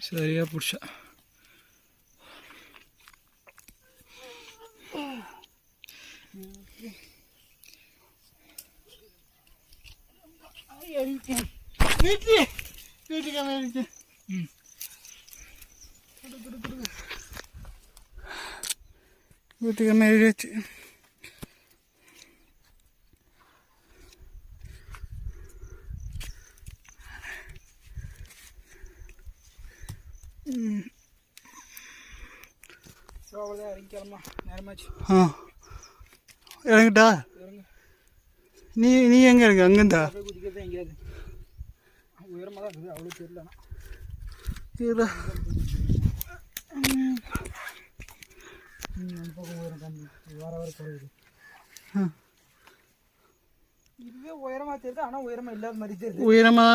சரியா பிடிச்சா. வீட்டுக்கு மேடிச்சு. இறங்கிக்கலாமா? நேரமாச்சு. இறங்கிட்டா? நீ நீ எங்கே இருக்கு? அங்கேருந்தா குதிக்கிறது எங்கேயாவது உயரமாக தான் இருக்குது. அவ்வளோ தெரியலண்ணா. தெரியல. பக்கம் உயரம் கம்மி, வர வர குறையுது. இதுவே உயரமாக தெரியுது, ஆனால் உயரமாக இல்லாத மாதிரி தெரியுது. உயரமாக